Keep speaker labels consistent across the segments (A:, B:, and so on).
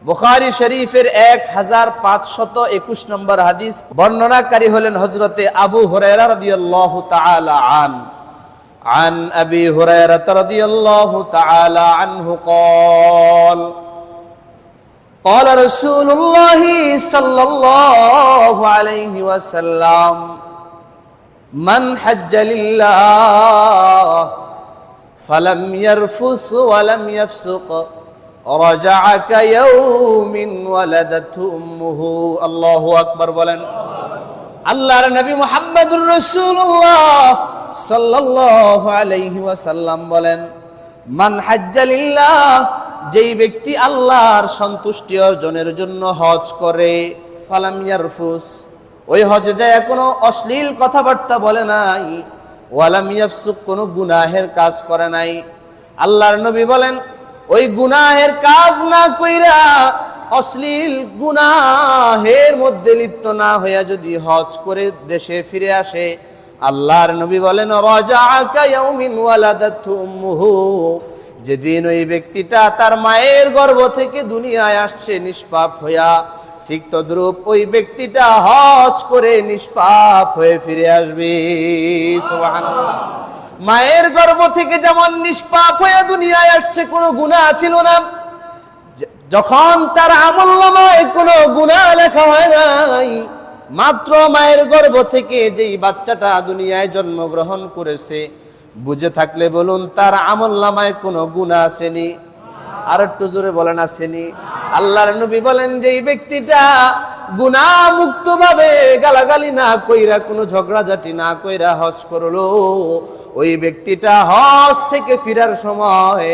A: বুখারী শরীফের 1521 নম্বর হাদিস, বর্ণনাকারী হলেন হযরতে আবু হুরায়রা রাদিয়াল্লাহু তাআলা عن أبي هريرة رضي الله تعالى عنه قال رسول الله صلى الله عليه وسلم من حج لله فلم يرفث ولم يفسق رجع كيوم ولدته أمه الله أكبر বলেন আল্লাহর নবী মুহাম্মদুর রাসূলুল্লাহ সাল্লাল্লাহু আলাইহি ওয়াসাল্লাম বলেন, মান হাজ্জা লিল্লাহ, যেই ব্যক্তি আল্লাহর সন্তুষ্টি অর্জনের জন্য হজ করে, ফালাম ইয়ারফুস, ওই হজে যায় কোনো অশ্লীল কথাবার্তা বলে নাই, ওয়ালাম ইয়াফসুক, কোনো গুনাহের কাজ করে নাই। আল্লাহর নবী বলেন, ওই গুনাহের কাজ না কইরা, অশ্লীল গুনাহের মধ্যে লিপ্ত না হইয়া যদি হজ করে দেশে ফিরে আসে, আল্লাহর নবী বলেন, রাজাআকা ইয়াউমিন ওয়ালাদাতহু উম্মুহু, যেদিন ওই ব্যক্তিটা তার মায়ের গর্ভ থেকে দুনিয়ায় আসছে নিষ্পাপ হইয়া, ঠিক তদ্রূপ ওই ব্যক্তিটা হজ করে নিষ্পাপ হয়ে ফিরে আসবে। সুবহানাল্লাহ। মায়ের গর্ভ থেকে যেমন নিষ্পাপ হয়ে দুনিয়ায় আসছে, কোনো গুনাহ ছিল না, যখন তার আমলনামায় কোনো গুনাহ লেখা হয় নাই, মাত্র মায়ের গর্ভ থেকে যেই বাচ্চাটা দুনিয়ায় জন্মগ্রহণ করেছে, বুঝে থাকলে বলুন তার আমলনামায় কোনো গুনাহ আসেনি? আর একটু জোরে বলেন, আসেনি? আল্লাহর নবী বলেন, যেই ব্যক্তিটা গুনাহ মুক্ত ভাবে গালাগালি না কইরা, কোনো ঝগড়াঝাটি না কইরা হজ করলো, ওই ব্যক্তিটা হজ থেকে ফিরার সময়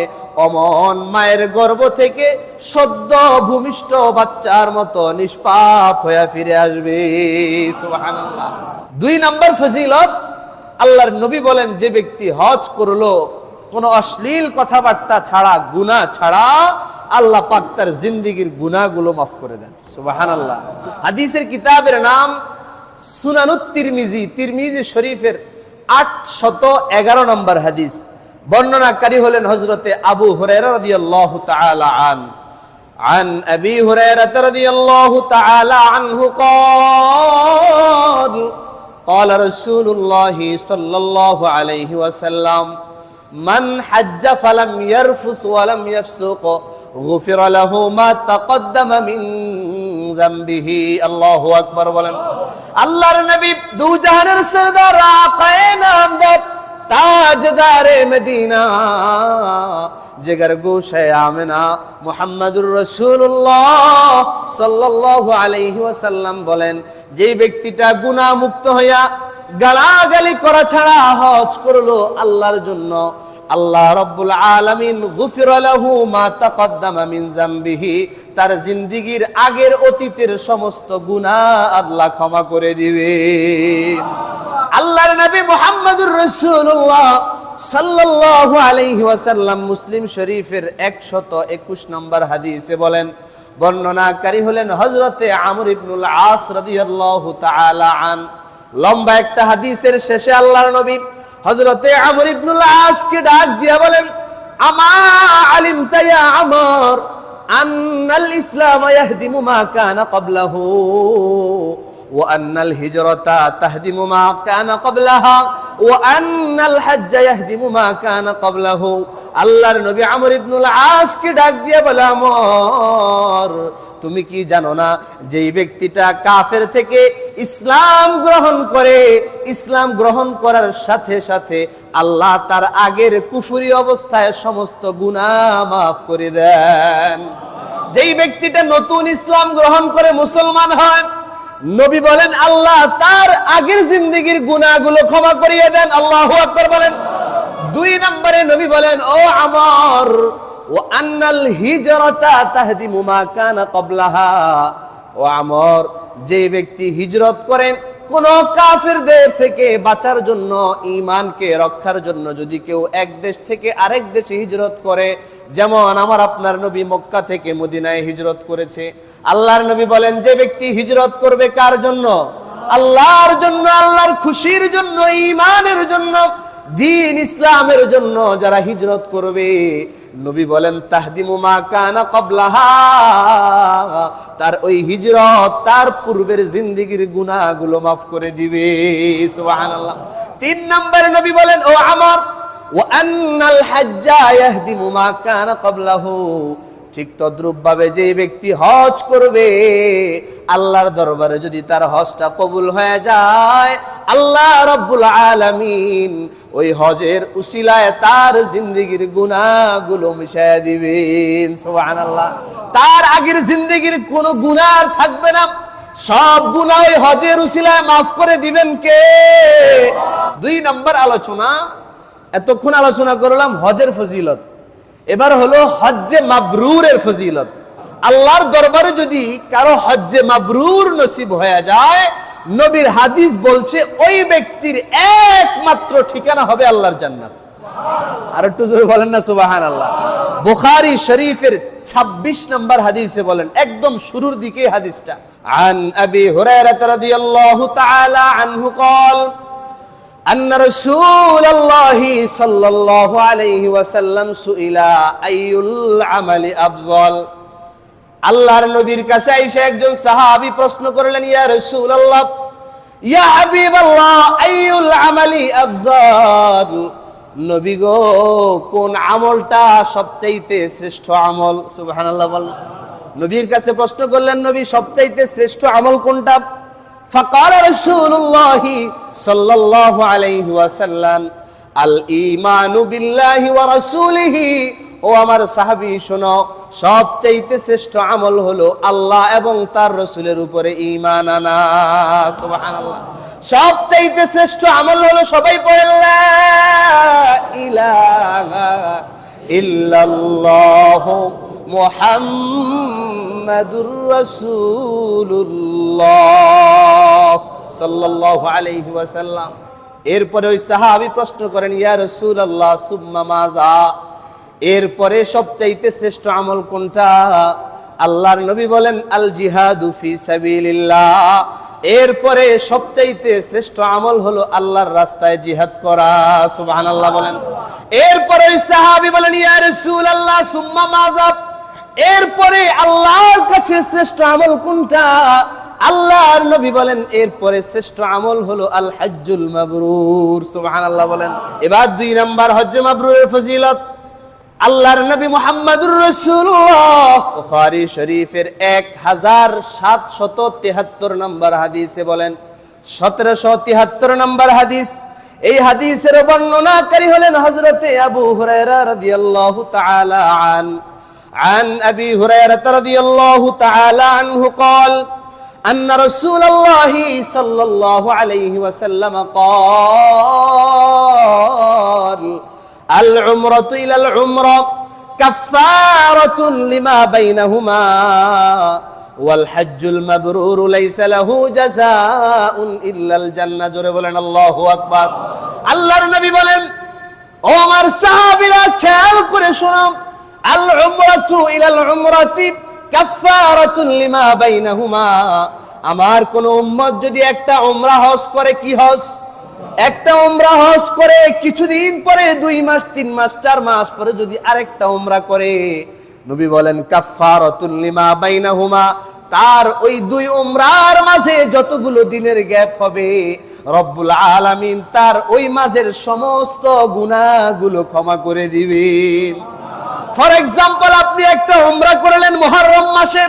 A: অমন মায়ের গর্ভ থেকে সদ্য ভূমিষ্ঠ বাচ্চার মতো নিষ্পাপ হয়ে ফিরে আসবে। সুবহানাল্লাহ। 2 নম্বর ফজিলত, আল্লাহর নবী বলেন, যে ব্যক্তি হজ করলো কোনো অশ্লীল কথাবার্তা ছাড়া, গুনাহ ছাড়া, আল্লাহ পাক তার জিন্দেগীর গুনাহগুলো মাফ করে দেন। সুবহানাল্লাহ। হাদিসের কিতাবের নাম সুনানুত তিরমিজি, তিরমিজি শরীফের 811 নম্বর হাদিস, বর্ণনাকারী হলেন হযরতে আবু হুরায়রা রাদিয়াল্লাহু তাআলা عن أبي هريرة رضي الله تعالى عنه قال رسول الله صلى الله عليه وسلم من حج فلم يرفث ولم يفسق غفر له ما تقدم من ذنبه الله أكبر বলেন আল্লাহর নবী দু জাহানের সরদার আকায়ে নামদার তাজদারে মদিনা জিগর গোশে আমেনা মুহাম্মদুর রাসূলুল্লাহ সাল্লাল্লাহু আলাইহি ওয়াসাল্লাম বলেন, যেই ব্যক্তিটা গুনাহ মুক্ত হইয়া গালাগালি করা ছাড়া হজ করলো আল্লাহর জন্য, আল্লাহ রাব্বুল আলামিন গুফিরা লাহু মা তাকদ্দামা মিন যামবিহি, তার জিন্দেগীর আগের অতীতের সমস্ত গুনাহ আল্লাহ ক্ষমা করে দিবে। আল্লাহর নবী মুহাম্মদুর রাসূলুল্লাহ সাল্লাল্লাহু আলাইহি ওয়াসাল্লাম মুসলিম শরীফের 121 নম্বর হাদিসে বলেন, বর্ণনাকারী হলেন হযরতে আমর ইবনুল আস রাদিয়াল্লাহু তাআলা আন। লম্বা একটা হাদিসের শেষে আল্লাহর নবী হযরতে আমর ইবনুল আস কে ডাক দিয়া বলেন, আমা আলিমতা ইয়া আমর আন্নাল ইসলাম ইয়াহদিমু মা কানা ক্বাবলাহু ওয়া আন্নাল হিজরাতা তাহদিমু মা কানা ক্বাবলাহা ওয়া আন্নাল হজ্জ ইয়াহদিমু মা কানা ক্বাবলাহু। আল্লাহর নবী আমর ইবনুল আস কে ডাক দিয়া বলে, আমর তুমি কি জানো না, যেই ব্যক্তিটা কাফের থেকে ইসলাম গ্রহণ করে, ইসলাম গ্রহণ করার সাথে সাথে আল্লাহ তার আগের কুফরি অবস্থায় সমস্ত গুনাহ মাফ করে দেন। যেই ব্যক্তিটা নতুন ইসলাম গ্রহণ করে মুসলমান হয়, নবী বলেন আল্লাহ তার আগের জিন্দেগীর গুনাহগুলো ক্ষমা করিয়ে দেন। আল্লাহু আকবার বলেন। 2 নম্বরে নবী বলেন, ও আমর ওয়া আন্নাল হিজরাতা তাহদিমু মা কানা ক্বাবলাহা, ও আমর যে ব্যক্তি হিজরত করেন কোন কাফেরদের থেকে বাঁচার জন্য, ঈমানকে রক্ষার জন্য, যদি কেউ এক দেশ থেকে আরেক দেশে হিজরত করে, যেমন আমার আপনার নবী মক্কা থেকে মদিনায় হিজরত করেছে, আল্লাহর নবী বলেন যে ব্যক্তি হিজরত করবে কার জন্য? আল্লাহর জন্য, আল্লাহর খুশির জন্য, ঈমানের জন্য, দ্বীন ইসলামের জন্য যারা হিজরত করবে, নবী বলেন তাহদিমু মা কানা ক্বাবলাহা, তার ওই হিজরত তার পূর্বের জিন্দেগীর গুনাহগুলো মাফ করে দিবে। সুবহানাল্লাহ। 3 নম্বরে নবী বলেন, ও আমার, ওয়া আন্নাল হাজ্জা ইয়াহদিমু মা কানা ক্বাবলাহু, ঠিক তদ্রূপ ভাবে যে ব্যক্তি হজ করবে, আল্লাহর দরবারে যদি তার হজটা কবুল হয়ে যায়, আল্লাহ রাব্বুল আলামিন ওই হজের উসিলায় তার জিন্দেগীর গুনাহগুলো মিশিয়ে দিবেন। সুবহানাল্লাহ। তার আগের জিন্দেগীর কোনো গুনাহ আর থাকবে না, সব গুনাহ ওই হজের উসিলায় মাফ করে দিবেন কে? 2 নম্বর আলোচনা, এতক্ষণ আলোচনা করলাম হজের ফজিলত, এবার হলো হজ্জে মাবরুরের ফজিলত। আল্লাহর দরবারে যদি কারো হজ্জে মাবরুর নসিব হয়ে যায়, নবীর হাদিস বলছে ওই ব্যক্তির একমাত্র ঠিকানা হবে আল্লাহর জান্নাত। আর একটু জোরে বলেন না সুবহানাল্লাহ। বুখারী শরীফের 26 নম্বর হাদিসে বলেন, একদম শুরুর দিকে হাদিসটা, আন আবি হুরায়রা রাদিয়াল্লাহু তাআলা আনহু قال أن رسول الله صلى الله عليه وسلم سئل أي العمل أفضل। আল্লাহর নবীর কাছে আয়েশা একজন সাহাবী প্রশ্ন করলেন, ইয়া রাসূলুল্লাহ, ইয়া হাবিবাল্লাহ, আইয়ুল আমালি আফজাল, নবী গো কোন আমলটা সবচাইতে শ্রেষ্ঠ আমল? সুবহানাল্লাহ বল। নবীর কাছে প্রশ্ন করলেন, নবী সবচাইতে শ্রেষ্ঠ আমল কোনটা? فقال رسول الله صلى الله عليه وسلم الإيمان بالله ورسوله। ও আমার সাহাবী শোনো, সবচাইতে শ্রেষ্ঠ আমল হলো আল্লাহ এবং তার রাসূলের উপরে ঈমান আনা। সুবহানাল্লাহ। সবচাইতে শ্রেষ্ঠ আমল হলো, সবাই পড়ে লা ইলাহা ইল্লাল্লাহু মুহাম্মাদুর রাসূলুল্লাহ সাল্লাল্লাহু আলাইহি ওয়াসাল্লাম। এরপরে ওই সাহাবী প্রশ্ন করেন, ইয়া রাসূলুল্লাহ সুম্মা মাযা, এরপরে সবচাইতে শ্রেষ্ঠ আমল কোনটা? আল্লাহর নবী বলেন, আল জিহাদু ফি সাবিলিল্লাহ, এরপরে সবচাইতে শ্রেষ্ঠ আমল হলো আল্লাহর রাস্তায় জিহাদ করা। সুবহানাল্লাহ বলেন। এরপরে ওই সাহাবী বলেন, ইয়া রাসূলুল্লাহ সুম্মা মাযা, এরপরে আল্লাহর কাছে শ্রেষ্ঠ আমল কোনটা? আল্লাহর নবী বলেন, এরপরে শ্রেষ্ঠ আমল হলো আল হজ্জুল মাবরুর। সুবহানাল্লাহ বলেন। এবার 2 নাম্বার হজ্জে মাবরুরের ফজিলত, আল্লাহর নবী মুহাম্মদুর রাসূলুল্লাহ বুখারী শরীফের 1773 নম্বর হাদিসে বলেন, 1773 নম্বর হাদিস, এই হাদিসের বর্ণনাকারী হলেন হযরতে আবু হুরায়রা রাদিয়াল্লাহু তাআলা عن أبي هريرة رضي الله تعالى عنه قال أن رسول الله صلى الله عليه وسلم قال العمرة إلى العمرة كفارة لما بينهما والحج المبرور ليس له جزاء إلا الجنة। জোরে বলেন আল্লাহু আকবার। আল্লাহর নবী বলেন, ও আমার সাহাবীরা খেয়াল করে শোনো, আল উমরাতু ইলাল উমরাতি কাফারাতুন লিমা বাইনাহুমা, আমার কোন উম্মত যদি একটা উমরা হজ করে, কি হজ? একটা উমরা হজ করে, কিছুদিন পরে 2 মাস 3 মাস 4 মাস পরে যদি আরেকটা উমরা করে, নবী বলেন কাফারাতুন লিমা বাইনাহুমা, তার ওই 2 উমরার মাঝে যতগুলো দিনের গ্যাপ হবে, রব্বুল আলামিন তার ওই মাঝের সমস্ত গুনাহগুলো ক্ষমা করে দিবেন। ফর এক্সাম্পল, আপনি একটা উমরা করলেন মুহররম মাসে,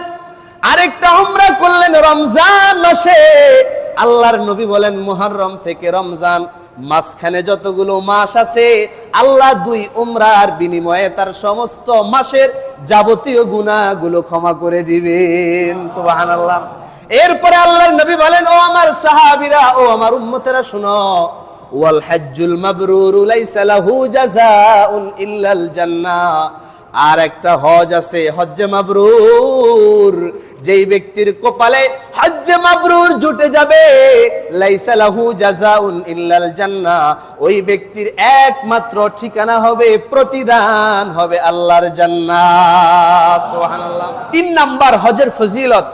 A: আরেকটা উমরা করলেন রমজান মাসে। আল্লাহর নবী বলেন, মুহররম থেকে রমজান মাঝখানে যতগুলো মাস আছে, আল্লাহ 2 উমরার বিনিময়ে তার সমস্ত মাসের যাবতীয় গুনাহগুলো ক্ষমা করে দিবেন। সুবহানাল্লাহ। এরপরে আল্লাহর নবী বলেন, ও আমার সাহাবীরা, ও আমার উম্মতেরা শুনো, ওয়াল হজ্জুল মাবরুরু লাইসা লাহু জাযাউন ইল্লাল জান্নাহ, আর একটা হজ আছে হজ্জে মাবরুর, যেই ব্যক্তির কপালে হজ্জে মাবরুর জুটে যাবে, লাইসা লাহু জাযাউন ইল্লাল জান্নাহ, ওই ব্যক্তির একমাত্র ঠিকানা হবে, প্রতিদান হবে আল্লাহর জান্নাত। সুবহানাল্লাহ। 3 নাম্বার হজের ফজিলত,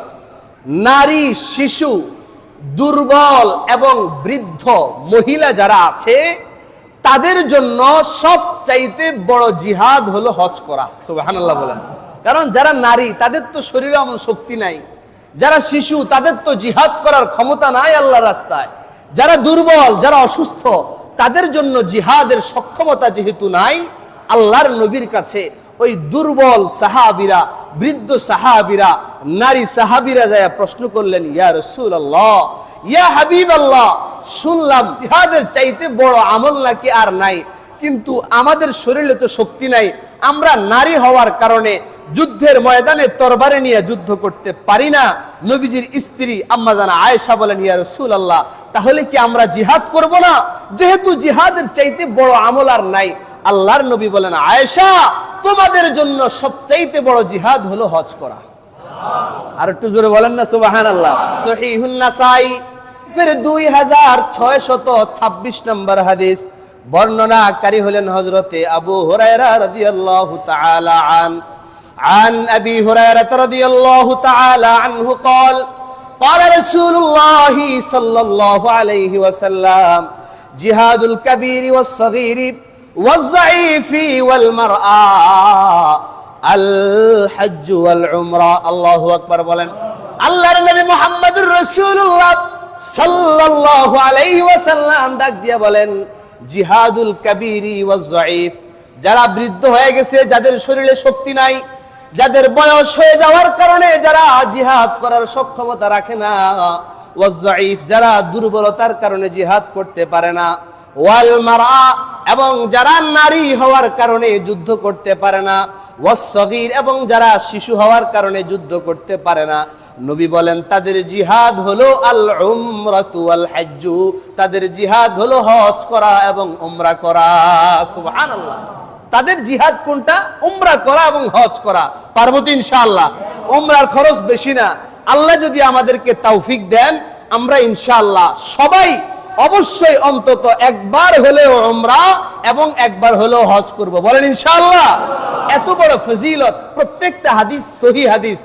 A: নারী, শিশু, দুর্বল এবং বৃদ্ধ মহিলা যারা আছে, তাদের জন্য সবচাইতে বড় জিহাদ হলো হজ করা। সুবহানাল্লাহ বলেন। কারণ যারা নারী তাদের তো শরীরে এমন শক্তি নাই, যারা শিশু তাদের তো জিহাদ করার ক্ষমতা নাই আল্লাহর রাস্তায়, যারা দুর্বল, যারা অসুস্থ তাদের জন্য জিহাদের সক্ষমতা যেহেতু নাই, আল্লাহর নবীর কাছে ওই দুর্বল সাহাবীরা, বৃদ্ধ সাহাবীরা, নারী সাহাবীরা যায় প্রশ্ন করলেন, ইয়া রাসূলুল্লাহ, ইয়া হাবিবাল্লাহ, শুনলাম জিহাদের চাইতে বড় আমল নাকি আর নাই, কিন্তু আমাদের শরীরে তো শক্তি নাই, আমরা নারী হওয়ার কারণে যুদ্ধের ময়দানে তরবারি নিয়ে যুদ্ধ করতে পারি না। নবীজির স্ত্রী আম্মা জানা আয়েশা বলেন, ইয়া রাসূলুল্লাহ, তাহলে কি আমরা জিহাদ করব না, যেহেতু জিহাদের চাইতে বড় আমল আর নাই? আল্লাহর নবী বলেন, আয়েশা, তোমাদের জন্য সবচাইতে বড় জিহাদ হলো হজ করা। আর একটু জোরে বলেন না সুবহানাল্লাহ। সহিহুন নাসাই ফির 2626 নম্বর হাদিস, বর্ণনাকারী হলেন হযরতে আবু হুরায়রা রাদিয়াল্লাহু তাআলা عن أبي هريرة رضي الله تعالى عنه قال قال رسول الله صلى الله عليه وسلم جهاد الكبير والصغير والضعيف والمرأة الحج والعمرة الله أكبر বলেন আল্লাহর নবী মুহাম্মদুর রাসূলুল্লাহ সাল্লাল্লাহু আলাইহি ওয়াসাল্লাম ডাক দিয়ে বলেন, জিহাদুল কাবীরি ওয়াজ যায়ীফ, যারা বৃদ্ধ হয়ে গেছে, যাদের শরীরে শক্তি নাই, যাদের বয়স হয়ে যাওয়ার কারণে যারা জিহাদ করার সক্ষমতা রাখে না, ওয়াজ যায়ীফ, যারা দুর্বলতার কারণে জিহাদ করতে পারে না, ওয়াল মারআ, এবং যারা নারী হওয়ার কারণে যুদ্ধ করতে পারে না, ওয়াস সগীর, এবং যারা শিশু হওয়ার কারণে যুদ্ধ করতে পারে না। নবী বলেন তাদের জিহাদ হলো আল উমরাতু ওয়াল হজ্জু, তাদের জিহাদ হলো হজ করা এবং উমরা করা। সুবহানাল্লাহ। তাদের জিহাদ কোনটা? উমরা করা এবং হজ করা। পারবো তো ইনশাআল্লাহ? উমরার খরচ বেশি না, আল্লাহ যদি আমাদেরকে তৌফিক দেন আমরা ইনশাআল্লাহ সবাই অবশ্যই অন্তত একবার হলেও উমরা এবং একবার হলেও হজ করব, বলেন ইনশাআল্লাহ। এত বড় ফজিলত, প্রত্যেকটা হাদিস সহিহ হাদিস,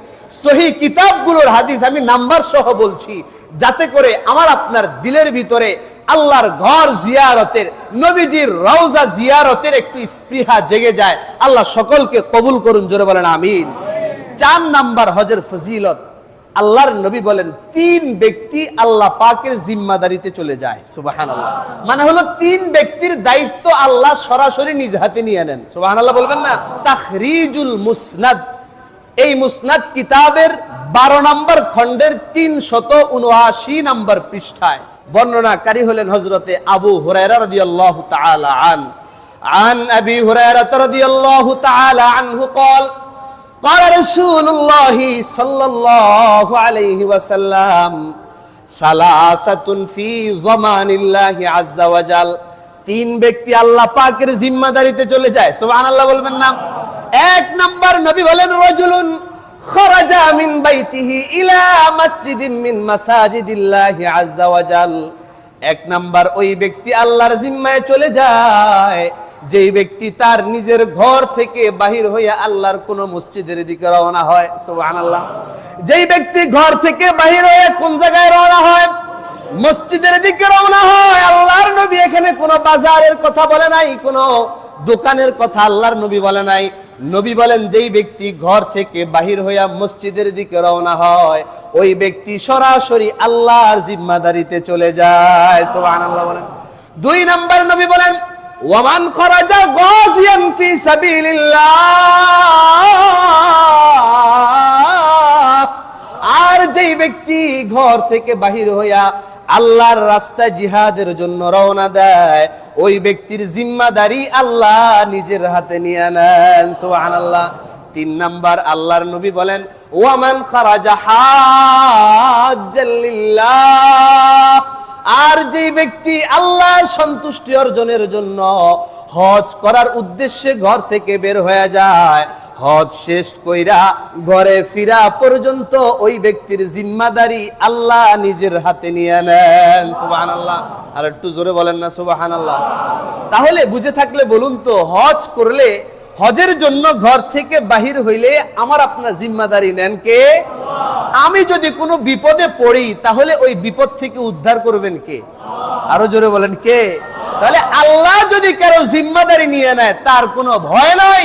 A: সহিহ কিতাবগুলোর হাদিস আমি নাম্বার সহ বলছি, যাতে করে আমার আপনার দিলের ভিতরে আল্লাহর ঘর জিয়ারতের, নবীজির রওজা জিয়ারতের একটু স্পৃহা জেগে যায়। আল্লাহ সকলকে কবুল করুন, জোরে বলেন আমিন। 4 নাম্বার হজের ফজিলত, আল্লাহর নবী বলেন 3 ব্যক্তি আল্লাহ পাকের জিম্মাদারিতে চলে যায়। সুবহানাল্লাহ। মানে হলো 3 ব্যক্তির দায়িত্ব আল্লাহ সরাসরি নিজ হাতে নিয়ে নেন। সুবহানাল্লাহ বলবেন না? তাখরিজুল মুসনাদ, এই মুসনাদ কিতাবের 12 নম্বর খণ্ডের 379 নম্বর পৃষ্ঠায় বর্ণনাকারী হলেন হযরতে আবু হুরায়রা রাদিয়াল্লাহু তাআলা عن أبي هريرة رضي الله تعالى عنه قال قال رسول الله صلى الله عليه وسلم ثلاثة في ضمان الله عز وجل, 3 ব্যক্তি আল্লাহ পাকের জিম্মাদারিতে চলে যায়। সুবহানাল্লাহ বলবেন না? 1 নাম্বার নবী বলেন, রাজুলুন খারাজা মিন বাইতিহি ইলা মসজিদিন মিন মাসাজিদিল্লাহি আযজা ওয়াজাল, 1 নাম্বার ওই ব্যক্তি আল্লাহর জিম্মায় চলে যায় যেই ব্যক্তি তার নিজের ঘর থেকে বাহির হইয়া আল্লাহর কোন মসজিদের দিকে রওনা হয়। সুবহানাল্লাহ। যেই ব্যক্তি ঘর থেকে বাহির হয়ে কোন জায়গায় রওনা হয়? মসজিদের দিকে রওনা হয়। আল্লাহর নবী এখানে কোনো বাজারের কথা বলে নাই, কোনো দোকানের কথা আল্লাহর নবী বলে নাই। নবী বলেন যেই ব্যক্তি ঘর থেকে বাহির হইয়া মসজিদের দিকে রওনা হয় ওই ব্যক্তি সরাসরি আল্লাহর জিম্মাদারিতে চলে যায়। সুবহানাল্লাহ বলেন। 2 নাম্বার নবী বলেন, ওয়ামান খারাজা গাজিয়ান ফি সাবিলিল্লাহ, আর যেই ব্যক্তি ঘর থেকে বাহির হইয়া আল্লাহর রাস্তায় জিহাদের জন্য রওনা দেয় ওই ব্যক্তির জিম্মাদারি আল্লাহ নিজের হাতে নিয়ে নেন। সুবহানাল্লাহ। 3 নাম্বার আল্লাহর নবী বলেন, ওয়ামান খারাজা হাজ্জাল লিল্লাহ, আর যে ব্যক্তি আল্লাহর সন্তুষ্টি অর্জনের জন্য হজ করার উদ্দেশ্যে ঘর থেকে বের হয়ে যায়, হজ শেষ কইরা ঘরে ফিরা পর্যন্ত ওই ব্যক্তির জিম্মাদারি আল্লাহ নিজের হাতে নিয়ে নেন। সুবহানাল্লাহ। আর একটু জোরে বলেন না সুবহানাল্লাহ। তাহলে বুঝে থাকলে বলুন তো, হজ করলে, হজের জন্য ঘর থেকে বাহির হইলে আমার আপনার জিম্মাদারি নেন কে? আমি যদি কোনো বিপদে পড়ি তাহলে ওই বিপদ থেকে উদ্ধার করবেন কে? আরো জোরে বলেন কে? তাহলে আল্লাহ যদি কারো জিম্মাদারি নিয়ে নেয় তার কোনো ভয় নাই,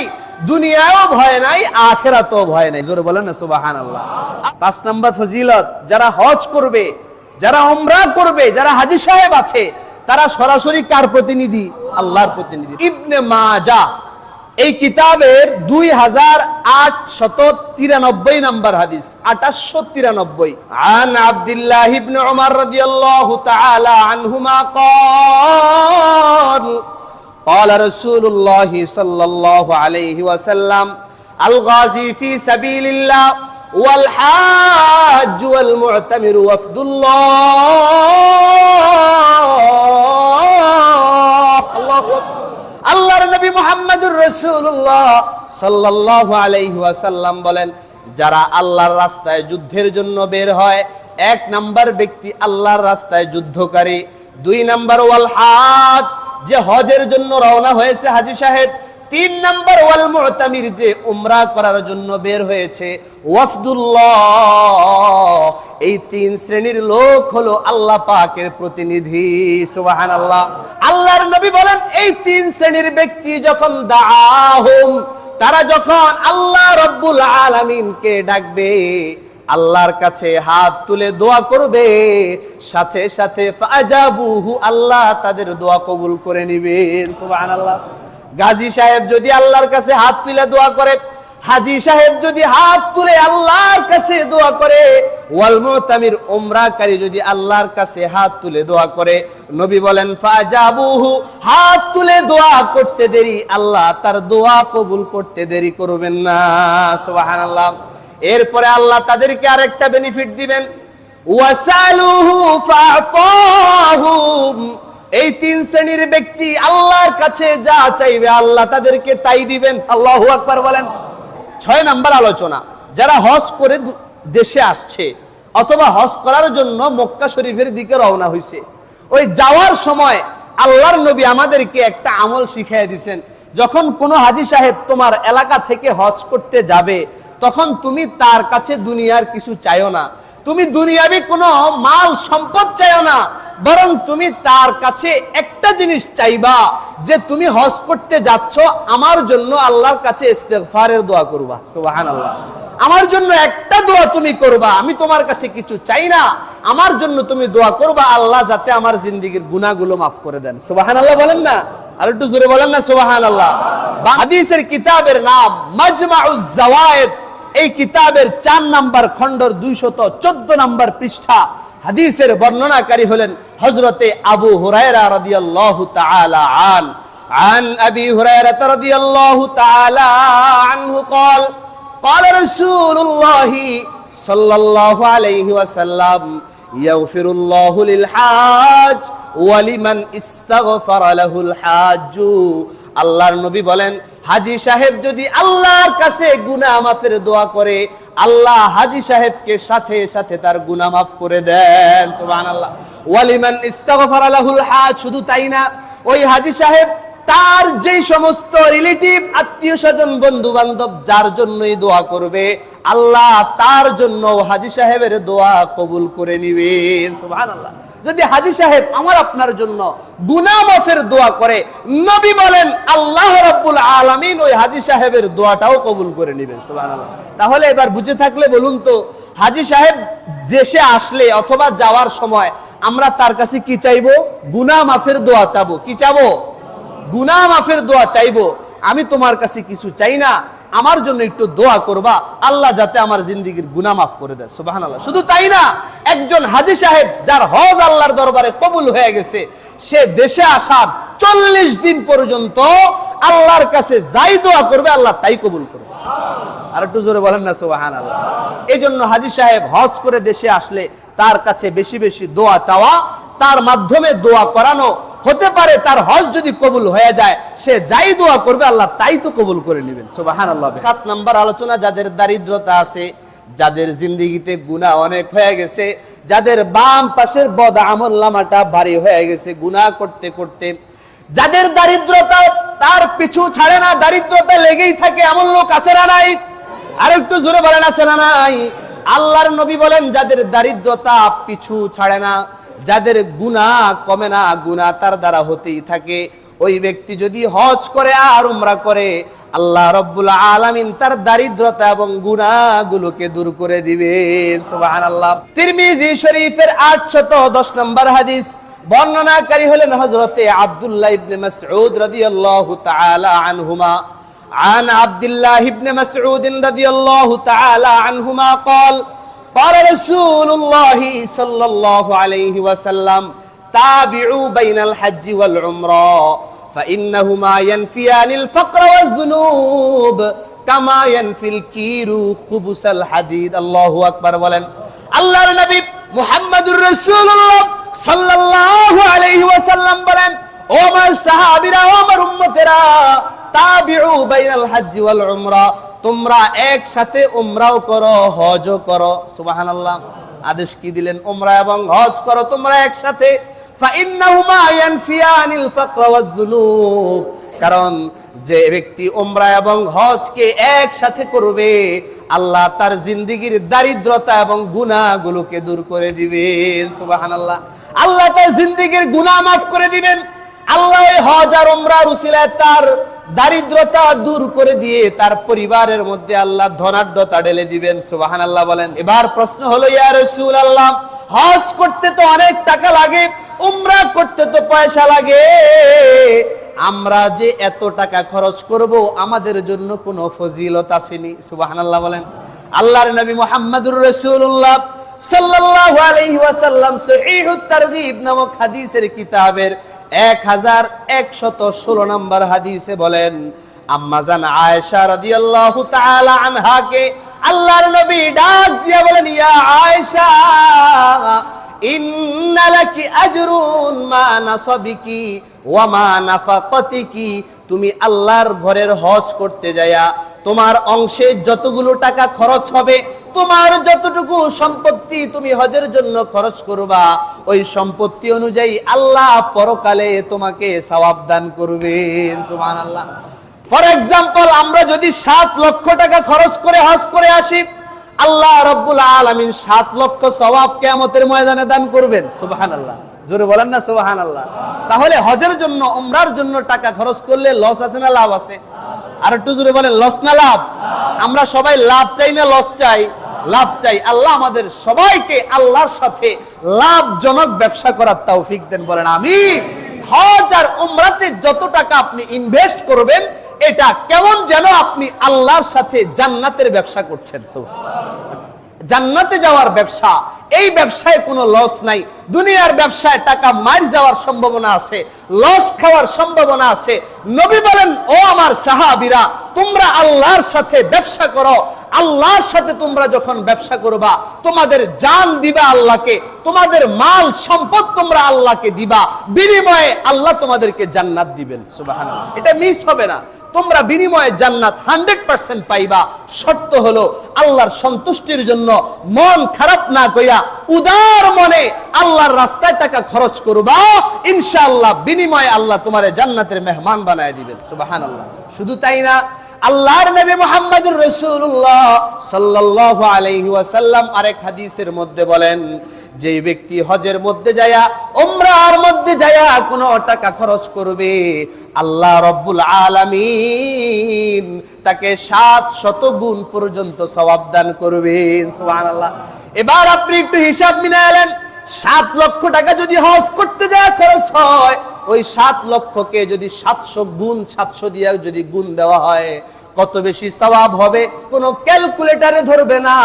A: দুনিয়ায়ও ভয় নাই, আখিরাতেও ভয় নাই। জোরে বলেন না সুবহানাল্লাহ। 5 নাম্বার ফজিলত, যারা হজ করবে, যারা উমরা করবে, যারা হাজী সাহেব আছে, তারা সরাসরি কার প্রতিনিধি? আল্লাহর প্রতিনিধি। ইবনে মাজাহ এই কিতাবের 2893 নাম্বার হাদিস, 2893। আন আব্দুল্লাহ ইবনে উমর রাদিয়াল্লাহু তাআলা আনহুমা قال قال رسول الله صلى الله عليه وسلم الغازي في سبيل الله والحاج والمعتمر وفد الله الله أكبر। আল্লাহর নবী মুহাম্মদুর রাসূলুল্লাহ সাল্লাল্লাহু আলাইহি ওয়াসাল্লাম বলেন, যারা আল্লাহর রাস্তায় যুদ্ধের জন্য বের হয়, 1 নাম্বার ব্যক্তি আল্লাহর রাস্তায় যুদ্ধকারী, 2 নাম্বার ওয়াল হাজ, যে হজের জন্য রওনা হয়েছে হাজী সাহেব, 3 নাম্বার ওয়াল মুতামির, যে উমরা করার জন্য বের হয়েছে, ওয়াফদুল্লাহ, এই 3 শ্রেণীর লোক হলো আল্লাহ পাকের প্রতিনিধি। সুবহানাল্লাহ। আল্লাহর নবী বলেন, এই 3 শ্রেণীর ব্যক্তি যখন দাআহুম, তারা যখন আল্লাহ রাব্বুল আলামিনকে ডাকবে, আল্লাহর কাছে হাত তুলে দোয়া করবে, সাথে সাথে ফাজাবুহু, আল্লাহ তাদের দোয়া কবুল করে নেবেন। সুবহানাল্লাহ। গাজী সাহেব যদি আল্লাহর কাছে হাত তুলে দোয়া করে, হাজী সাহেব যদি হাত তুলে আল্লাহর কাছে দোয়া করে, ওয়াল মুতামির উমরাকারী যদি আল্লাহর কাছে হাত তুলে দোয়া করে, নবী বলেন ফাজাবুহু, হাত তুলে দোয়া করতে দেরি, আল্লাহ তার দোয়া কবুল করতে দেরি করবেন না। সুবহানাল্লাহ। এরপরে আল্লাহ তাদেরকে আরেকটা বেনিফিট দিবেন, ওয়াসালুহু ফাতাহুম, এই 3 শ্রেণীর ব্যক্তি আল্লাহর কাছে যা চাইবে আল্লাহ তাদেরকে তাই দিবেন। আল্লাহু আকবার বলেন। 6 নাম্বার আলোচনা, যারা হজ করে দেশে আসছে অথবা হজ করার জন্য মক্কা শরীফের দিকে রওনা হয়েছে, ওই যাওয়ার সময় আল্লাহর নবী আমাদেরকে একটা আমল শিখিয়ে দিয়েছেন। যখন কোনো হাজী সাহেব তোমার এলাকা থেকে হজ করতে যাবে, তখন তুমি তার কাছে দুনিয়ার কিছু চাইও না, তুমি দুনিয়াবি কোনো মাল সম্পদ চাইও না, বরং তুমি তার কাছে একটা জিনিস চাইবা, যে তুমি হজ করতে যাচ্ছ, আমার জন্য আল্লাহর কাছে ইস্তেগফারের দোয়া করবা। সুবহানাল্লাহ। আমার জন্য একটা দোয়া তুমি করবা, আমি তোমার কাছে কিছু চাই না, আমার জন্য তুমি দোয়া করবা, আল্লাহ যাতে আমার জিন্দেগীর গুনাহগুলো মাফ করে দেন। সুবহানাল্লাহ বলেন না, আর একটু জোরে বলেন না সুবহানাল্লাহ। হাদিসের কিতাবের নাম মাজমাউজ জাওয়ায়েদ, এই কিতাবের 4 নাম্বার খণ্ডর 214 নাম্বার পৃষ্ঠা। হাদিসের বর্ণনাকারী হলেন হযরতে আবু হুরায়রা রাদিয়াল্লাহু তাআলা আন আবি হুরায়রা রাদিয়াল্লাহু তাআলা আনহু قال قال رسول الله صلى الله عليه وسلم يغفر الله للحاج ولمن استغفر له الحاج। আল্লাহর নবী বলেন, হাজী সাহেব যদি আল্লাহর কাছে গুনাহ মাফের দোয়া করে, আল্লাহ হাজী সাহেবকে সাথে সাথে তার গুনাহ মাফ করে দেন। সুবহানাল্লাহ। ওয়ালিমান ইস্তাগফারা লাহুল হাজ, শুধু তাই না, ওই হাজী সাহেব তার যেই সমস্ত রিলেটিভ, আত্মীয় স্বজন, বন্ধু বান্ধব যার জন্যই দোয়া করবে, আল্লাহ তার জন্য হাজী সাহেবের দোয়া কবুল করে নেবেন। সুবহানাল্লাহ। যদি হাজী সাহেব আমার আপনার জন্য গুনাহ মাফের দোয়া করে, নবী বলেন আল্লাহ রাব্বুল আলামিন ওই হাজী সাহেবের দোয়াটাও কবুল করে নেবেন। সুবহানাল্লাহ। তাহলে এবার বুঝে থাকলে বলুন তো, হাজী সাহেব দেশে আসলে অথবা যাওয়ার সময় আমরা তার কাছে কি চাইবো? গুনাহ মাফের দোয়া চাবো। কি চাবো? গুনাহ মাফের দোয়া চাইবো। আমি তোমার কাছে কিছু চাই না, আমার জন্য একটু দোয়া করবা, আল্লাহ যাতে আমার জিন্দেগীর গুনাহ মাফ করে দেয়। সুবহানাল্লাহ। শুধু তাই না, একজন হাজী সাহেব যার হজ আল্লাহর দরবারে কবুল হয়ে গেছে, সে দেশে আসার 40 দিন পর্যন্ত আল্লাহর কাছে যাই দোয়া করবে আল্লাহ তাই কবুল করবে। আর একটু জোরে বলেন না সুবহানাল্লাহ। এই জন্য হাজী সাহেব হজ করে দেশে আসলে তার কাছে বেশি বেশি দোয়া চাওয়া, তার মাধ্যমে দোয়া করানো, হতে পারে তার হজ যদি কবুল হয়ে যায়, সে যাই দোয়া করবে আল্লাহ তাই তো কবুল করে নেবেন। সুবহানাল্লাহ। 7 নাম্বার আলোচনা, যাদের দারিদ্রতা আছে, যাদের জিন্দেগিতে গুনাহ অনেক হয়ে গেছে, যাদের বাম পাশের বদ আমলনামাটা ভারী হয়ে গেছে গুনাহ করতে করতে, যাদের দারিদ্রতা তার পিছু ছাড়ে না, দারিদ্রতা লেগেই থাকে, এমন লোক আছে না নাই? আর একটু জোরে বলেন আছে না নাই? আল্লাহর নবী বলেন, যাদের দারিদ্রতা পিছু ছাড়ে না, যাদের গুনাহ কমে না, গুনাহ তার দ্বারা হতেই থাকে, ওই ব্যক্তি যদি হজ করে আর উমরা করে, আল্লাহ রাব্বুল আলামিন তার দারিদ্রতা এবং গুনাহগুলোকে দূর করে দিবেন। সুবহানাল্লাহ। তিরমিজি শরীফের 810 নম্বর হাদিস, বর্ণনাকারী হলেন হযরতে আব্দুল্লাহ ইবনে মাসউদ রাদিয়াল্লাহু তাআলা আনহুমা। عن عبد الله بن مسعود رضي الله تعالى عنهما قال قال رسول الله صلى الله عليه وسلم تابعوا بين الحج والعمرة فإنهما ينفيان الفقر والذنوب كما ينفي الكير خبث الحديد. الله أكبر. বলেন আল্লাহর নবী মুহাম্মদুর রাসূলুল্লাহ সাল্লাল্লাহু আলাইহি ওয়াসাল্লাম বলেন, ও আমার সাহাবীরা, ও আমার উম্মতেরা, তাবিউ বাইনাল হজ্জ ওয়াল উমরা, তোমরা একসাথে উমরাও করো হজও করো। সুবহানাল্লাহ। আদেশ কি দিলেন? উমরা এবং হজ করো তোমরা একসাথে। ফাইন্নাহুমা ইয়ানফিয়ানিল ফাকর ওয়াজ যুনুব, কারণ যে ব্যক্তি উমরা এবং হজকে একসাথে করবে, আল্লাহ তার জিন্দেগীর দারিদ্রতা এবং গুনাহগুলোকে দূর করে দিবেন। সুবহানাল্লাহ। আল্লাহ তার জিন্দেগীর গুনাহ মাফ করে দিবেন। আল্লাহ হজ আর উমরার উসিলায় তার দারিদ্রতা দূর করে দিয়ে তার পরিবারের মধ্যে আল্লাহ ধনাঢ্যতা ঢেলে দিবেন। সুবহানাল্লাহ বলেন। এবার প্রশ্ন হলো, ইয়া রাসূলুল্লাহ, হজ করতে তো অনেক টাকা লাগে, উমরা করতে তো পয়সা লাগে, আমরা যে এত টাকা খরচ করব, আমাদের জন্য কোনো ফজিলত আসেনি? সুবহানাল্লাহ বলেন। আল্লাহর নবী মুহাম্মদুর রাসূলুল্লাহ সাল্লাল্লাহু আলাইহি ওয়াসাল্লাম সহিহুত তারগীব নামক হাদিসের কিতাবের 1116 নম্বর হাদিসে বলেন, আম্মা জান আয়েশা রাদিয়াল্লাহু তাআলা আনহাকে আল্লাহর নবী ডাক দিয়া বলেন, ইয়া আয়েশা, ইন্না লাকি আজরুন মা নাসাবিকি ওয়া মা নাফাকাতিকি, তুমি আল্লাহর ঘরের হজ করতে যায়া তোমার অংশে যতগুলো টাকা খরচ হবে, তোমার যতটুকু সম্পত্তি তুমি হজের জন্য খরচ করবা, ওই সম্পত্তি অনুযায়ী আল্লাহ পরকালে তোমাকে সওয়াব দান করবেন। সুবহানাল্লাহ। ফর এক্সাম্পল, আমরা যদি 7 লক্ষ টাকা খরচ করে হজ করে আসি, আল্লাহ রাব্বুল আলামিন 7 লক্ষ সওয়াব কিয়ামতের ময়দানে দান করবেন। সুবহানাল্লাহ। জোরে বলেন না সুবহানাল্লাহ। তাহলে হজের জন্য উমরার জন্য টাকা খরচ করলে লস আছে না লাভ আছে? আর একটু জোরে বলেন, লস না লাভ? আমরা সবাই লাভ চাই না লস চাই? লাভ চাই। আল্লাহ আমাদের সবাইকে আল্লাহর সাথে লাভজনক ব্যবসা করার তৌফিক দেন, বলেন আমিন। হজ আর উমরাতে যত টাকা আপনি ইনভেস্ট করবেন, এটা কেমন যেন আপনি আল্লাহর সাথে জান্নাতের ব্যবসা করছেন। জান্নাতে যাওয়ার ব্যবসা, এই ব্যবসায় কোনো লস নাই। দুনিয়ার ব্যবসায় টাকা মার যাওয়ার সম্ভাবনা আছে, লস খাওয়ার সম্ভাবনা আছে। নবী বলেন, ও আমার সাহাবীরা, তোমরা আল্লাহর সাথে ব্যবসা করো। আল্লাহর সাথে তোমরা যখন ব্যবসা করবা, তোমাদের জান দিবা আল্লাহকে, তোমাদের মাল সম্পদ তোমরা আল্লাহকে দিবা, বিনিময়ে আল্লাহ তোমাদেরকে জান্নাত দিবেন। সুবহানাল্লাহ। এটা মিস হবে না। তোমরা বিনিময়ে জান্নাত 100% পাইবা। শর্ত হলো আল্লাহর সন্তুষ্টির জন্য মন খারাপ না কইরা উদার মনে আল্লাহর রাস্তায় টাকা খরচ করবা, ইনশাআল্লাহ বিনিময়ে আল্লাহ তোমারে জান্নাতের মেহমান বানায় দিবেন। সুবহানাল্লাহ। শুধু তাই না, আল্লাহর নবী মুহাম্মদুর রাসূলুল্লাহ সাল্লাল্লাহু আলাইহি ওয়াসাল্লাম আরেক হাদিসের মধ্যে বলেন, যে ব্যক্তি হজের মধ্যে যায়া উমরার মধ্যে যায়া কোনো টাকা খরচ করবে, আল্লাহ রাব্বুল আলামিন তাকে 700 গুণ পর্যন্ত সওয়াব দান করবেন। সুবহানাল্লাহ। এবার আপনি একটু হিসাব মিলালেন, 7 লক্ষ টাকা যদি হজ করতে যায় খরচ হয়, ওই 7 লক্ষকে যদি 700 গুণ 700 দিয়ে যদি গুণ দেওয়া হয়, কত বেশি সওয়াব হবে কোনো ক্যালকুলেটরে ধরবে না,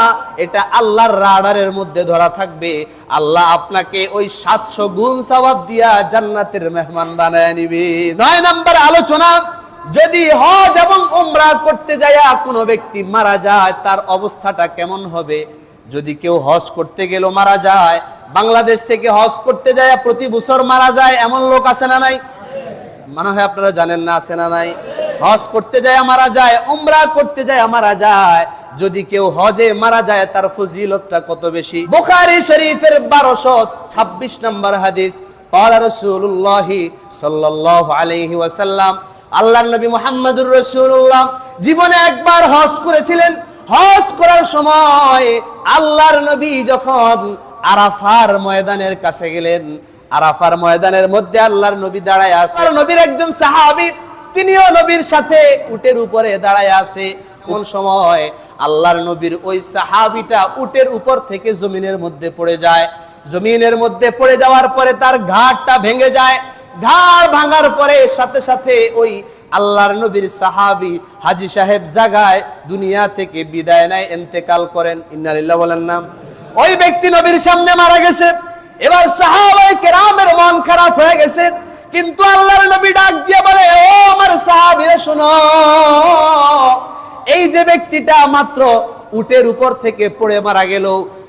A: এটা আল্লাহর রাডারের মধ্যে ধরা থাকবে। আল্লাহ আপনাকে ওই 700 গুণ সওয়াব দিয়া জান্নাতের মেহমান বানায় নিবে। 9 নম্বর আলোচনা, যদি হজ এবং উমরা করতে যায় কোনো ব্যক্তি মারা যায়, তার অবস্থাটা কেমন হবে? যদি কেউ হজ করতে গেল মারা যায়, বাংলাদেশ থেকে হজ করতে যায় প্রতি বছর মারা যায় এমন লোক আছে না নাই? মনে হয় আপনারা জানেন না, আছে না নাই? হজ করতে যায় মারা যায়, উমরা করতে যায় মারা যায়। যদি কেউ হজে মারা যায়, তার ফজিলতটা কত বেশি। বুখারী শরীফের 1226 নম্বর হাদিস, قال رسول الله صلى الله عليه وسلم, আল্লাহর নবী মুহাম্মদুর রাসূলুল্লাহ জীবনে একবার হজ করেছিলেন। হজ করার সময় আল্লাহর নবী যখন আরাফার ময়দানের কাছে গেলেন, আরাফার ময়দানের মধ্যে আল্লাহর নবী দাঁড়ায় আছে। আর নবীর একজন সাহাবী, তিনিও নবীর সাথে উটের উপরে দাঁড়ায় আছে। কোন সময় আল্লাহর নবীর ওই সাহাবীটা উটের উপর থেকে জমিনের মধ্যে পড়ে যায়। জমিনের মধ্যে পড়ে যাওয়ার পরে তার ঘাড়টা ভেঙে যায়। ঘাড় ভাঙার পরে সাথে সাথে ওই আল্লাহর নবীর সাহাবী হাজী সাহেব জাগায় দুনিয়া থেকে বিদায় নেয়, ইন্তেকাল করেন। ইন্না লিল্লাহি বলেন না। ওই ব্যক্তি নবীর সামনে মারা গেছে। এবার সাহাবায়ে কেরামের মন খারাপ হয়ে গেছে, কিন্তু আল্লাহর নবী ডাক দিয়ে বলে, ও আমার সাহাবীরা শোনো, এই যে ব্যক্তিটা মাত্র উটের উপর থেকে পড়ে মারা গেল,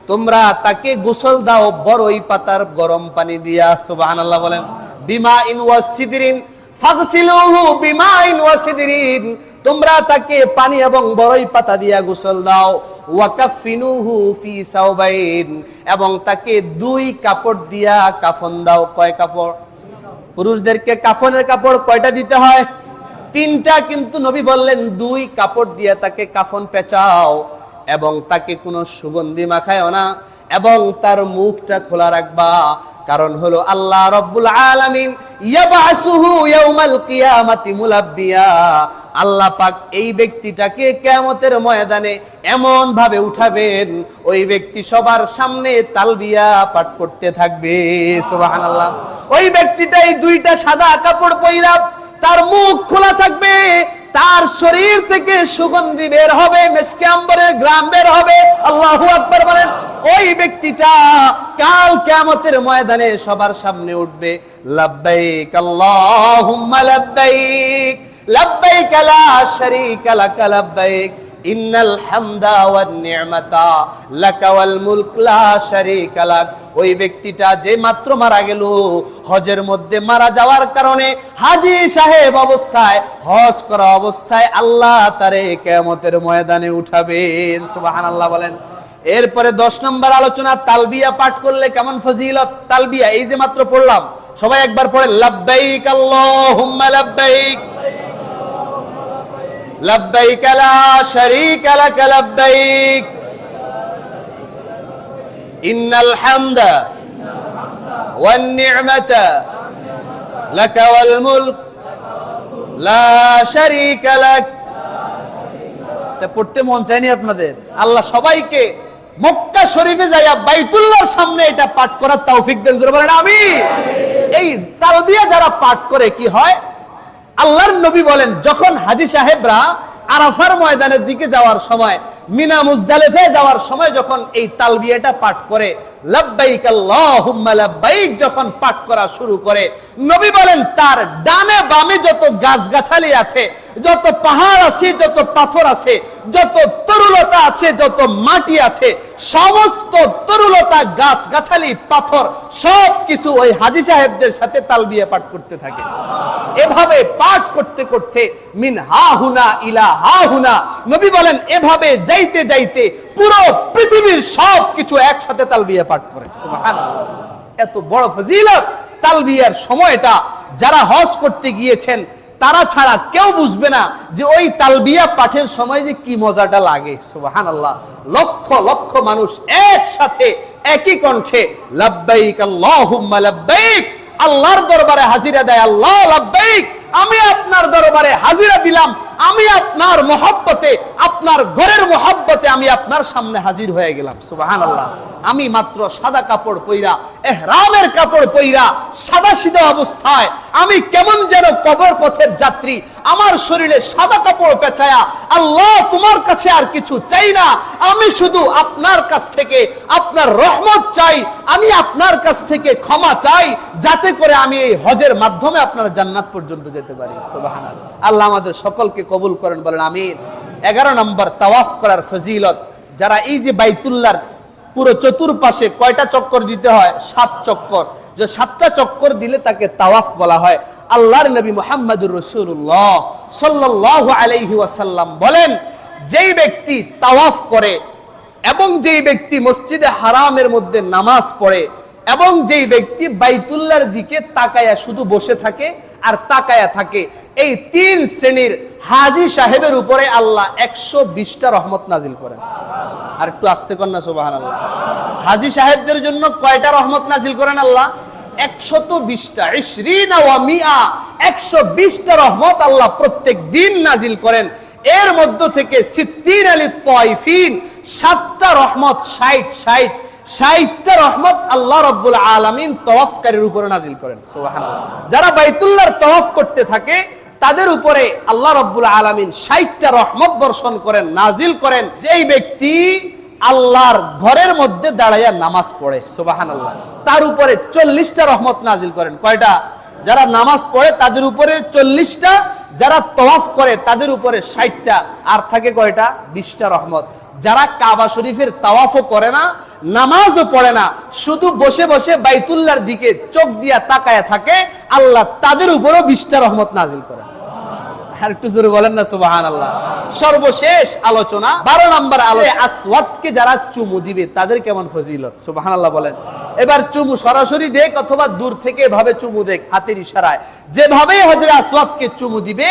A: তোমরা তাকে গোসল দাও বড়ই পাতার গরম পানি দিয়া। সুবহানাল্লাহ বলেন। বিমাইন ওয়া সিদরিন ফাগসিলুহু বিমাইন ওয়া সিদরিন, তোমরা তাকে পানি এবং বড়ই পাতা দিয়া গোসল দাও। ওয়া কাফিনুহু ফি সাওবাইন, এবং তাকে দুই কাপড় দিয়া কাফন দাও। কয় কাপড়? পুরুষদেরকে কাফনের কাপড় কয়টা দিতে হয়? 3টা, কিন্তু নবী বললেন 2 কাপড় দিয়ে তাকে কাফন পেঁচাও, এবং তাকে কোনো সুগন্ধি মাখায়ও না, এবং তার মুখটা খোলা রাখবা। কারণ হলো আল্লাহ রাব্বুল আলামিন ইয়াবআসুহু ইয়াউমাল কিয়ামাতি মুলাব্বিয়া, আল্লাহ পাক এই ব্যক্তিটাকে কিয়ামতের ময়দানে এমন ভাবে উঠাবেন, ওই ব্যক্তি সবার সামনে তালবিয়া পাঠ করতে থাকবে। সুবহানাল্লাহ। ওই ব্যক্তিটা এই 2টা সাদা কাপড় পয়রা, তার মুখ খোলা থাকবে, তার শরীর থেকে সুগন্ধি বের হবে, মিশকে আম্বরের ঘ্রাণ বের হবে। আল্লাহু আকবার বলেন। ওই ব্যক্তিটা কাল কিয়ামতের ময়দানে সবার সামনে উঠবে, লাব্বাইক আল্লাহুম্মা লাব্বাইক লাব্বাইক লা শারীকা লাক লাব্বাইক ইন্নাল হামদা ওয়ান নি'মাতা লাকা ওয়াল মুলক লা শারীকা লাক। ওই ব্যক্তিটা যে মাত্র মারা গেল, হজের মধ্যে মারা যাওয়ার কারণে হাজী সাহেব অবস্থায়, হজ করা অবস্থায় আল্লাহ তারে কিয়ামতের ময়দানে উঠাবেন। সুবহানাল্লাহ বলেন। এরপরে 10 নম্বর আলোচনা, তালবিয়া পাঠ করলে কেমন ফজিলত। তালবিয়া এই যে মাত্র পড়লাম, সবাই একবার পড়েন, লাব্বাইক আল্লাহুম্মা লাব্বাইক লাব্বাইক লা শারীকা লাক লাব্বাইক ইন্নাল হামদা ওয়ান নি'মাতা লাকা ওয়াল মুলক লা শারীকা লাক। এটা পড়তে মন চায়নি আপনাদের? আল্লাহ সবাইকে মক্কা শরীফে যাইয়া বাইতুল্লাহর সামনে এটা পাঠ করার তৌফিক দেন। জোরে বলেন আমিন। এই তালবিয়া যারা পাঠ করে কি হয়, আল্লাহর নবী বলেন, যখন হাজী সাহেবরা আরাফার ময়দানের দিকে যাওয়ার সময়, মিনা মুজদালিফা যাওয়ার সময় যখন এই তালবিয়াটা পাঠ করে, লাব্বাইক আল্লাহুম্মা লাব্বাইক যখন পাঠ করা শুরু করে, নবী বলেন তার ডানে বামে যত গাছগাছালি আছে, যত পাহাড় আছে, যত পাথর আছে, যত তরুলতা আছে, যত মাটি আছে, সমস্ত তরুলতা, গাছগাছালি, পাথর সব কিছু ওই হাজী সাহেবদের সাথে তালবিয়া পাঠ করতে থাকে। এভাবে পাঠ করতে করতে মিন হা হুনা ইলা হা হুনা, নবী বলেন এভাবে যাইতে যাইতে পুরো পৃথিবীর সব কিছু একসাথে তালবিয়া পাঠ করে। সুবহানাল্লাহ। এত বড় ফজিলত তালবিয়ার সময়টা, যারা হজ করতে গিয়েছেন তারা ছাড়া কেউ বুঝবে না যে ওই তালবিয়া পাঠের সময় যে কি মজাটা লাগে। সুবহানাল্লাহ। লক্ষ লক্ষ মানুষ একসাথে একই কণ্ঠে লাব্বাইক আল্লাহুম্মা লাব্বাইক, আল্লাহর দরবারে হাজিরা দেয়। আল্লাহ লাব্বাইক, আমি আপনার দরবারে হাজিরা দিলাম, আমি আপনার মহব্বতে, আপনার ঘরের মহব্বতে আমি আপনার সামনে হাজির হয়ে গেলাম। সুবহানাল্লাহ। আমি মাত্র সাদা কাপড় পইরা, ইহরামের কাপড় পইরা, সাদা সিধা অবস্থায় আমি কেমন যেন কবর পথের যাত্রী, আমার শরীরে সাদা কাপড় পেঁচায়া, আল্লাহ তোমার কাছে আর কিছু চাই না, আমি শুধু আপনার কাছ থেকে আপনার রহমত চাই, আমি আপনার কাছ থেকে ক্ষমা চাই, যাতে করে আমি এই হজের মাধ্যমে আপনার জান্নাত পর্যন্ত যেতে পারি। সুবহানাল্লাহ। আল্লাহ আমাদের সকলকে কবুল করেন, বলেন আমিন। 11 নম্বর তাওয়াফ করার ফজিলত। যারা এই যে বাইতুল্লাহর পুরো চতুর্পাশে কয়টা চক্কর দিতে হয়? 7 চক্কর। যে 7টা চক্কর দিলে তাকে তাওয়াফ বলা হয়। আল্লাহর নবী মুহাম্মদুর রাসূলুল্লাহ সাল্লাল্লাহু আলাইহি ওয়াসাল্লাম বলেন, যেই ব্যক্তি তাওয়াফ করে এবং যেই ব্যক্তি মসজিদে হারামের মধ্যে নামাজ পড়ে এবং যেই ব্যক্তি বাইতুল্লাহর দিকে তাকায়া শুধু বসে থাকে আর তাকায়া থাকে, এই 3 শ্রেণীর হাজী সাহেবের উপরে আল্লাহ 120টা রহমত নাজিল করেন। আর একটু আস্তে কর না, সুবহানাল্লাহ। হাজী সাহেবদের জন্য কয়টা রহমত নাজিল করেন আল্লাহ? 120টা 20 ওয়া মিআ 120টা রহমত আল্লাহ প্রত্যেক দিন নাজিল করেন। এর মধ্য থেকে সিত্তিন আলিত তাইফিন 7টা রহমত 60টা রহমত আল্লাহ রাব্বুল আলামিন তওয়াফকারীর উপরে নাজিল করেন। সুবহানাল্লাহ। যারা বাইতুল্লাহর তওয়াফ করতে থাকে তাদের উপরে আল্লাহ রাব্বুল আলামিন 60টা রহমত বর্ষণ করেন, নাজিল করেন। যেই ব্যক্তি আল্লাহর ঘরের মধ্যে দাঁড়াইয়া নামাজ পড়ে, সুবহানাল্লাহ, তার উপরে 40টা রহমত নাজিল করেন। কয়টা? যারা নামাজ পড়ে তাদের উপরে 40টা, যারা তওয়াফ করে তাদের উপরে 60টা, আর থাকে কয়টা? 20টা রহমত। যারা কাবা শরীফের তাওয়াফও করে না, নামাজও পড়ে না, শুধু বসে বসে বাইতুল্লাহর দিকে চোখ দিয়া তাকায়া থাকে, আল্লাহ তাদের উপরও 20টা রহমত নাজিল করেন। আর একটু জোরে বলেন না সুবহানাল্লাহ। সর্বশেষ আলোচনা 12 নম্বর আলোচনা, আসওয়াদকে যারা চুমু দিবে তাদের কেমন ফজিলত, সুবহানাল্লাহ বলেন। এবার চুমু সরাসরি দেখ অথবা দূর থেকে এভাবে চুমু দেখ, হাতের ইশারায়, যেভাবে হযরত আসওয়াদকে চুমু দিবে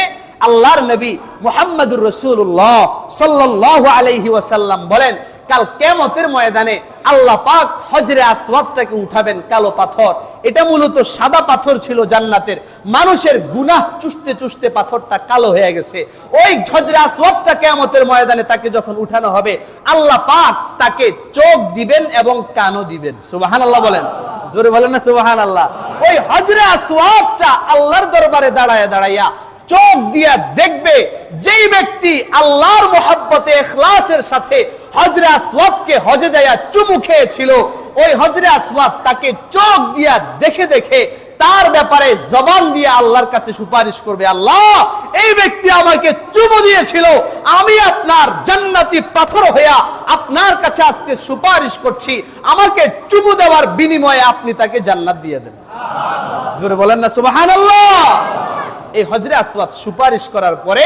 A: আল্লাহর নবী মুহাম্মদুর রাসূলুল্লাহ সাল্লাল্লাহু আলাইহি ওয়াসাল্লাম বলেন, কাল কিয়ামতের ময়দানে আল্লাহ পাক হজরে আসওয়াদটাকে উঠাবেন, কালো পাথর। এটা মূলত সাদা পাথর ছিল জান্নাতের, মানুষের গুনাহ চুষতে চুষতে পাথরটা কালো হয়ে গেছে। ওই হজরে আসওয়াদটা কিয়ামতের ময়দানে তাকে যখন উঠানো হবে, আল্লাহ পাক তাকে চোখ দিবেন এবং কানও দিবেন। সুবহানাল্লাহ বলেন, জোরে বলেন না সুবহানাল্লাহ। ওই হজরে আসওয়াদটা আল্লাহর দরবারে দাঁড়ায়া চোখ দিয়া দেখবে, যেই ব্যক্তি আল্লাহর মুহাব্বতে ইখলাসের সাথে হজরে আসওয়াদকে হজে যায়া চুমু খেয়েছিল, ওই হজরে আসওয়াদ তাকে চোখ দিয়া দেখে দেখে তার ব্যাপারে জবান দিয়ে আল্লাহর কাছে সুপারিশ করবে, আল্লাহ এই ব্যক্তি আমাকে চুমু দিয়েছিল, আমি আপনার জান্নাতি পাথর হইয়া আপনার কাছে আজকে সুপারিশ করছি, আমাকে চুমু দেওয়ার বিনিময়ে আপনি তাকে জান্নাত দিয়ে দেন। জোরে বলেন না সুবহানাল্লাহ। এই হজরে আসওয়াদ সুপারিশ করার পরে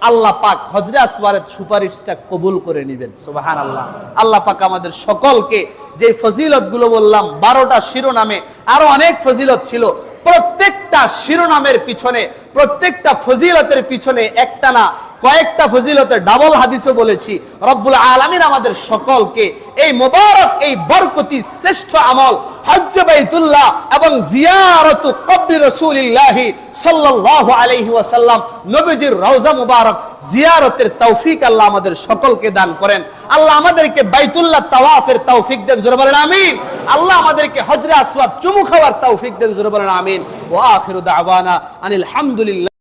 A: আল্লাহ পাক হজরে আসওয়াদের সুপারিশটা কবুল করে নেবেন। সুবহানাল্লাহ। আল্লাহ পাক আমাদের সকলকে যে ফজিলত গুলো বললাম, 12টা শিরোনামে, আরো অনেক ফজিলত ছিল, প্রত্যেকটা শিরোনামের পিছনে, প্রত্যেকটা ফজিলতের পিছনে একটা না কয়েকটা ফজিলতের ডাবল হাদিসও বলেছি। রব্বুল আলামিন আমাদের সকলকে এই মোবারক, এই বরকতি শ্রেষ্ঠ আমল হজ্জ বাইতুল্লাহ এবং জিয়ারত কবর রাসূলুল্লাহ সাল্লাল্লাহু আলাইহি ওয়াসাল্লাম, নবীজির রওজা মুবারক জিয়ারতের তৌফিক আল্লাহ আমাদের সকলকে দান করেন। আল্লাহ আমাদেরকে বাইতুল্লাহ তাওয়াফের তৌফিক দেন, জোরে বলেন আমিন। আল্লাহ আমাদেরকে হজরে আসওয়াদ চুমু খাওয়ার তৌফিক দেন, জোরে বলেন আমিন। ওয়া আখিরু দাওয়ানা আনিল হামদুলিল্লাহ।